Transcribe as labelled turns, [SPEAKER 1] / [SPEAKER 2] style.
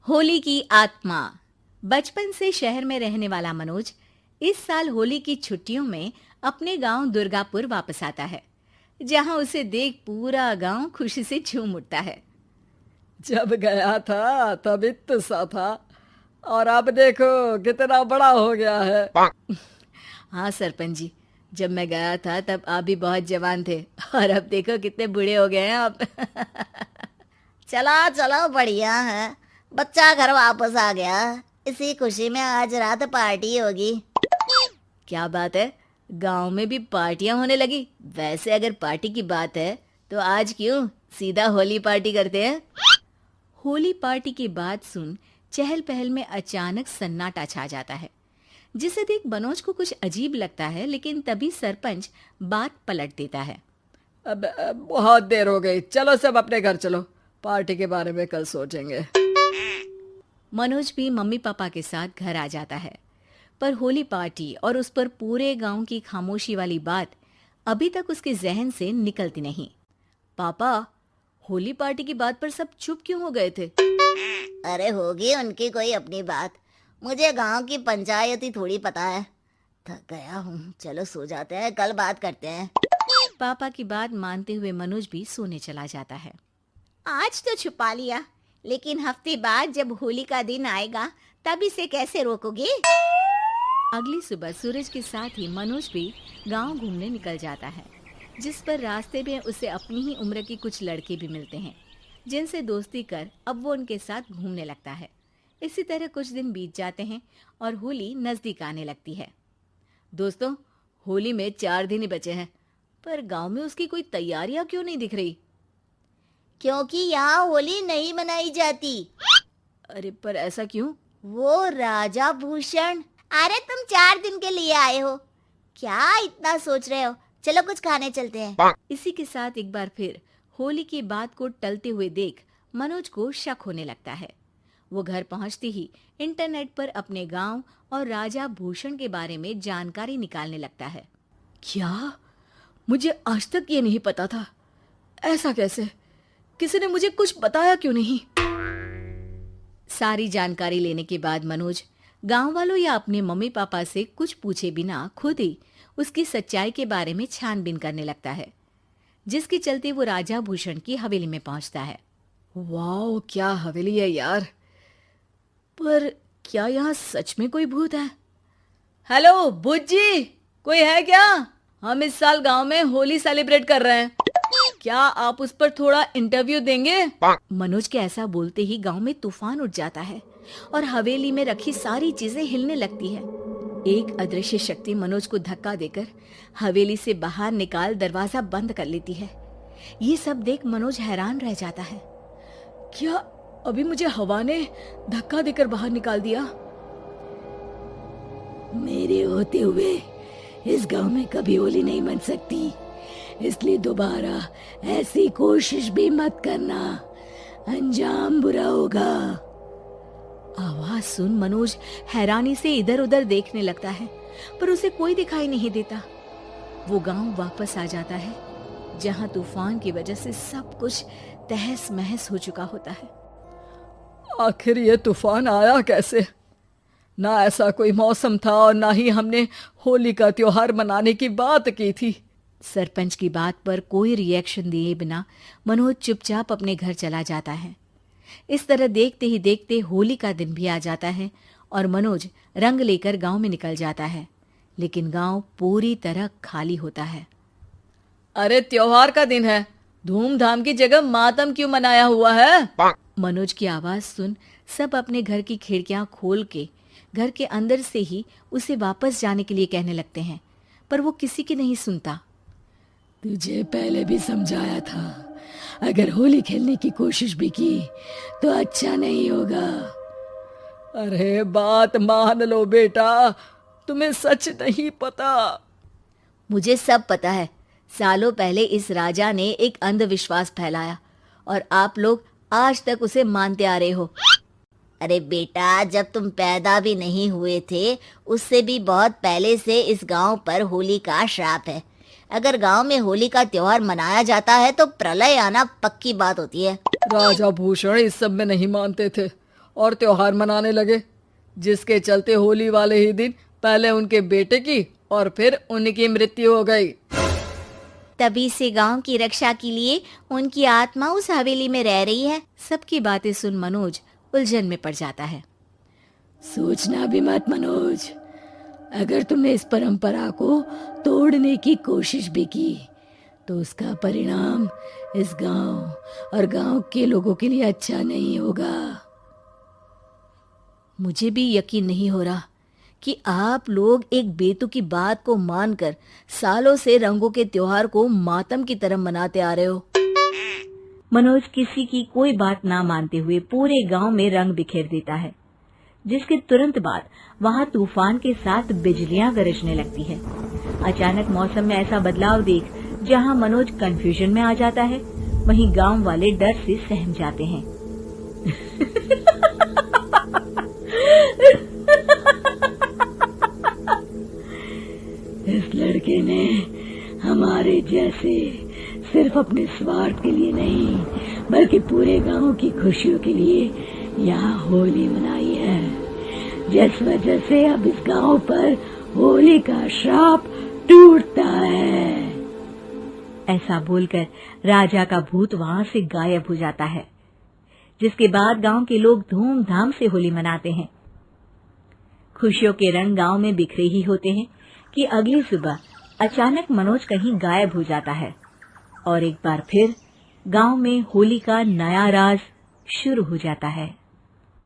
[SPEAKER 1] होली की आत्मा। बचपन से शहर में रहने वाला मनोज इस साल होली की छुट्टियों में अपने गांव दुर्गापुर वापस आता है, जहां उसे देख पूरा गांव खुशी से झूम उठता है।
[SPEAKER 2] जब गया था तब इतना सा था और अब देखो कितना बड़ा हो गया है।
[SPEAKER 1] हाँ सरपंच जी, जब मैं गया था तब आप भी बहुत जवान थे और अब देखो कितने बूढ़े हो गए हैं आप।
[SPEAKER 3] चलो चलो बढ़िया है। बच्चा घर वापस आ गया। इसी खुशी में आज रात पार्टी होगी।
[SPEAKER 1] क्या बात है, गांव में भी पार्टियां होने लगी। वैसे अगर पार्टी की बात है तो आज क्यों सीधा होली पार्टी करते हैं। होली पार्टी की बात सुन चहल पहल में अचानक सन्नाटा छा जाता है, जिसे देख मनोज को कुछ अजीब लगता है। लेकिन तभी सरपंच बात पलट देता है।
[SPEAKER 2] अब बहुत देर हो गई, चलो सब अपने घर चलो, पार्टी के बारे में कल सोचेंगे।
[SPEAKER 1] मनोज भी मम्मी पापा के साथ घर आ जाता है, पर होली पार्टी और उस पर पूरे गांव की खामोशी वाली बात अभी तक उसके जहन से निकलती नहीं। पापा, होली पार्टी की बात पर सब चुप क्यों हो गए थे?
[SPEAKER 3] अरे होगी उनकी कोई अपनी बात। मुझे गांव की पंचायती थोड़ी पता है। थक गया हूँ, चलो सो जाते हैं, कल बात करते हैं।
[SPEAKER 1] पापा की बात मानते हुए मनोज भी सोने चला जाता है।
[SPEAKER 4] आज तो छुपा लिया, लेकिन हफ्ते बाद जब होली का दिन आएगा तब इसे कैसे रोकोगे?
[SPEAKER 1] अगली सुबह सूरज के साथ ही मनोज भी गांव घूमने निकल जाता है, जिस पर रास्ते में उसे अपनी ही उम्र के कुछ लड़के भी मिलते हैं, जिनसे दोस्ती कर अब वो उनके साथ घूमने लगता है। इसी तरह कुछ दिन बीत जाते हैं और होली नजदीक आने लगती है। दोस्तों, होली में 4 दिन ही बचे हैं, पर गांव में उसकी कोई तैयारियां क्यों नहीं दिख रही?
[SPEAKER 3] क्योंकि यहाँ होली नहीं मनाई जाती।
[SPEAKER 1] अरे पर ऐसा क्यों?
[SPEAKER 3] वो राजा भूषण। अरे तुम 4 दिन के लिए आए हो, क्या इतना सोच रहे हो? चलो कुछ खाने चलते हैं।
[SPEAKER 1] इसी के साथ एक बार फिर होली की बात को टलते हुए देख मनोज को शक होने लगता है। वो घर पहुंचते ही इंटरनेट पर अपने गांव और राजा भूषण के बारे में जानकारी निकालने लगता है।
[SPEAKER 2] क्या? मुझे आज तक ये नहीं पता था। ऐसा कैसे? किसी ने मुझे कुछ बताया क्यों नहीं?
[SPEAKER 1] सारी जानकारी लेने के बाद मनोज गांव वालों या अपने मम्मी पापा से कुछ पूछे बिना खुद ही उसकी सच्चाई के बारे में छानबीन करने लगता है, जिसके चलते वो राजा भूषण की हवेली में पहुंचता है।
[SPEAKER 2] वाह, क्या हवेली है यार। पर क्या यहाँ सच में कोई भूत है? हेलो भूत जी, कोई है क्या? हम इस साल गांव में होली सेलिब्रेट कर रहे हैं, क्या आप उस पर थोड़ा इंटरव्यू देंगे?
[SPEAKER 1] मनोज के ऐसा बोलते ही गांव में तूफान उठ जाता है और हवेली में रखी सारी चीजें हिलने लगती है। एक अदृश्य शक्ति मनोज को धक्का देकर हवेली से बाहर निकाल दरवाजा बंद कर लेती है। ये सब देख मनोज हैरान रह जाता है।
[SPEAKER 2] क्या अभी मुझे हवा ने धक्का देकर बाहर निकाल दिया?
[SPEAKER 5] मेरे होते हुए इस गांव में कभी होली नहीं मन सकती, इसलिए दोबारा ऐसी कोशिश भी मत करना, अंजाम बुरा होगा।
[SPEAKER 1] आवाज सुन मनोज हैरानी से इधर उधर देखने लगता है, पर उसे कोई दिखाई नहीं देता। वो गांव वापस आ जाता है, जहां तूफान की वजह से सब कुछ तहस महस हो चुका होता है।
[SPEAKER 2] आखिर ये तूफान आया कैसे? ना ऐसा कोई मौसम था और ना ही हमने होली का त्योहार मनाने की बात की थी।
[SPEAKER 1] सरपंच की बात पर कोई रिएक्शन दिए बिना मनोज चुपचाप अपने घर चला जाता है। इस तरह देखते ही देखते होली का दिन भी आ जाता है और मनोज रंग लेकर गांव में निकल जाता है, लेकिन गांव पूरी तरह खाली होता है।
[SPEAKER 2] अरे त्योहार का दिन है, धूमधाम की जगह मातम क्यों मनाया हुआ है?
[SPEAKER 1] मनोज की आवाज सुन सब अपने घर की खिड़कियां खोल के घर के अंदर से ही उसे वापस जाने के लिए कहने लगते हैं, पर वो किसी की नहीं सुनता।
[SPEAKER 5] तुझे पहले भी समझाया था, अगर होली खेलने की कोशिश भी की तो अच्छा नहीं होगा।
[SPEAKER 2] अरे बात मान लो बेटा, तुम्हें सच नहीं पता।
[SPEAKER 1] मुझे सब पता है। सालों पहले इस राजा ने एक अंधविश्वास फैलाया और आप लोग आज तक उसे मानते आ रहे हो।
[SPEAKER 3] अरे बेटा, जब तुम पैदा भी नहीं हुए थे उससे भी बहुत पहले से इस गांव पर होली का श्राप है। अगर गांव में होली का त्योहार मनाया जाता है तो प्रलय आना पक्की बात होती है।
[SPEAKER 2] राजा भूषण इस सब में नहीं मानते थे और त्योहार मनाने लगे, जिसके चलते होली वाले ही दिन पहले उनके बेटे की और फिर उनकी मृत्यु हो गई।
[SPEAKER 4] तभी से गांव की रक्षा के लिए उनकी आत्मा उस हवेली में रह रही है।
[SPEAKER 1] सबकी बातें सुन मनोज उलझन में पड़ जाता है।
[SPEAKER 5] सोचना भी मत मनोज, अगर तुमने इस परंपरा को तोड़ने की कोशिश भी की तो उसका परिणाम इस गांव और गांव के लोगों के लिए अच्छा नहीं होगा।
[SPEAKER 1] मुझे भी यकीन नहीं हो रहा कि आप लोग एक बेतुकी बात को मानकर सालों से रंगों के त्योहार को मातम की तरह मनाते आ रहे हो। मनोज किसी की कोई बात ना मानते हुए पूरे गांव में रंग बिखेर देता है, जिसके तुरंत बाद वहां तूफान के साथ बिजलियां गरजने लगती है। अचानक मौसम में ऐसा बदलाव देख जहां मनोज कंफ्यूजन में आ जाता है, वहीं गांव वाले डर से सहम जाते हैं।
[SPEAKER 5] इस लड़के ने हमारे जैसे सिर्फ अपने स्वार्थ के लिए नहीं बल्कि पूरे गांव की खुशियों के लिए यहाँ होली मनाई है, जिस वजह से अब इस गांव पर होली का श्राप टूटता है।
[SPEAKER 1] ऐसा बोलकर राजा का भूत वहां से गायब हो जाता है, जिसके बाद गांव के लोग धूमधाम से होली मनाते हैं। खुशियों के रंग गांव में बिखरे ही होते हैं कि अगली सुबह अचानक मनोज कहीं गायब हो जाता है और एक बार फिर गांव में होली का नया राज शुरू हो जाता है।